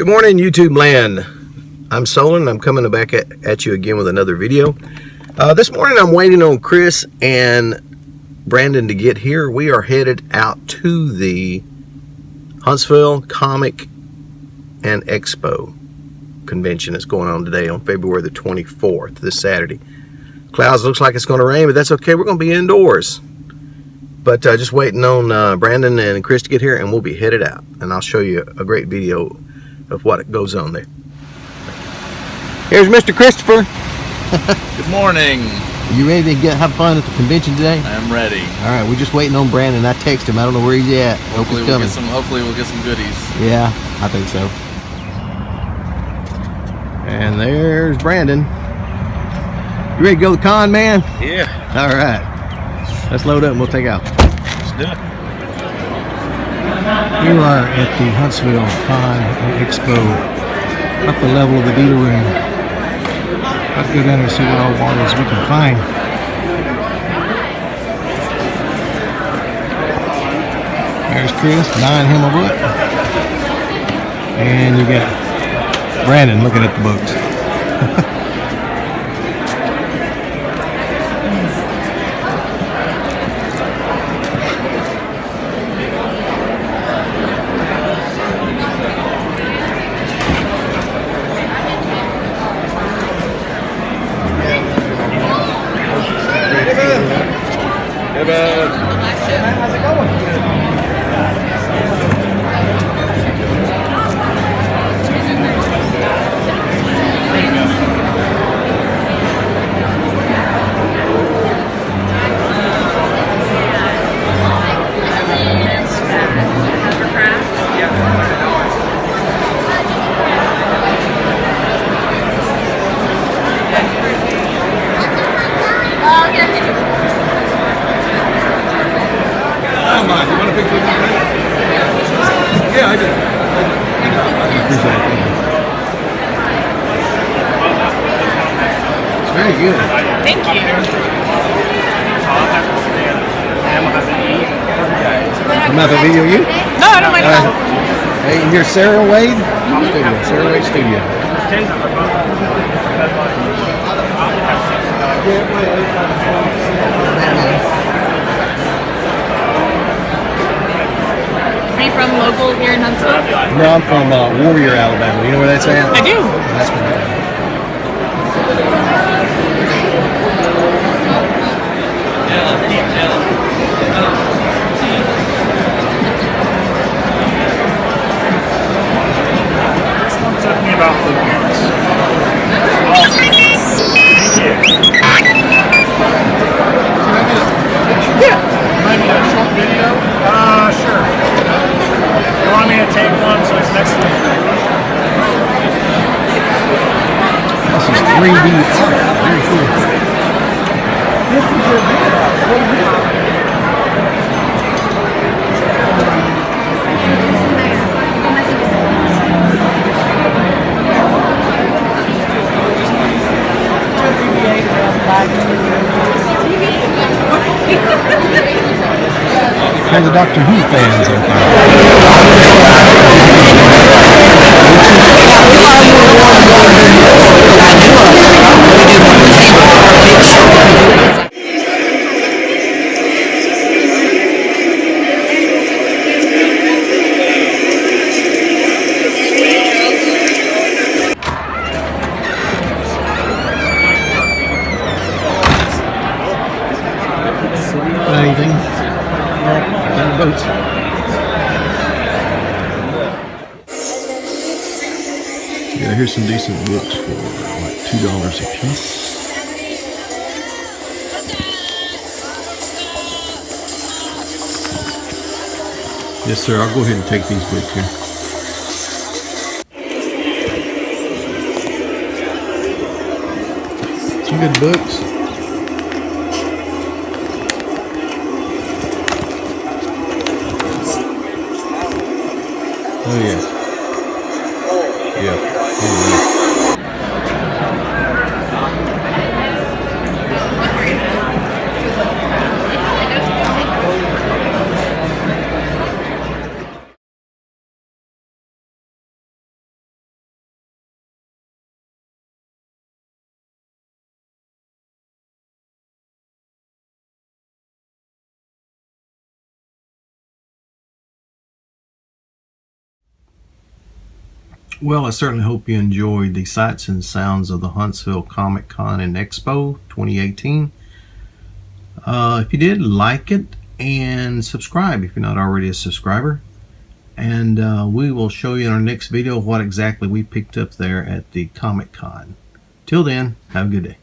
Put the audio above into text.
Good morning, YouTube land. I'm Solon. I'm coming back at you again with another video. This morning I'm waiting on Chris and Brandon to get here. We are headed out to the Huntsville Comic and Expo convention that's going on today on February the 24th, this Saturday. Clouds looks like it's going to rain, but that's okay. We're going to be indoors. But just waiting on Brandon and Chris to get here, and we'll be headed out. And I'll show you a great video of what goes on there. Here's Mr. Christopher. Good morning. You ready to have fun at the convention today? I'm ready. All right, we're just waiting on Brandon. I text him. I don't know where he's at. Hopefully we'll get some goodies. Yeah, I think so. And there's Brandon. You ready to go to the con, man? Yeah. All right. Let's load up and we'll take out. Let's do it. We are at the Huntsville Con and Expo, up the level of the dealer room. Let's go down there and see what all models we can find. There's Chris, buying him a book. And you got Brandon looking at the books. Hey, bud. How's it going? Yeah, I did. It's very good. Thank you. I'm not gonna video you. No, I don't mind at all. Hey, here's Sarah Wade Studio. Sarah Wade Studio. Are you from local here in Huntsville? No, I'm from Warrior, Alabama. You know where that's at? I do. That's where I'm at. Someone took me about food parents. Thank you. Yeah. Might be a short video? Sure. You want me to take one so it's next to the This is 3D art. Very cool. There's the Doctor Who fans out anything? No, boats. Yeah, here's some decent books for like $2 a piece. Yes, sir. I'll go ahead and take these books here. Some good books. Oh yeah. Yeah. Oh, yeah. Well, I certainly hope you enjoyed the sights and sounds of the Huntsville Comic Con and Expo 2018. If you did, like it and subscribe if you're not already a subscriber. And we will show you in our next video what exactly we picked up there at the Comic Con. Till then, have a good day.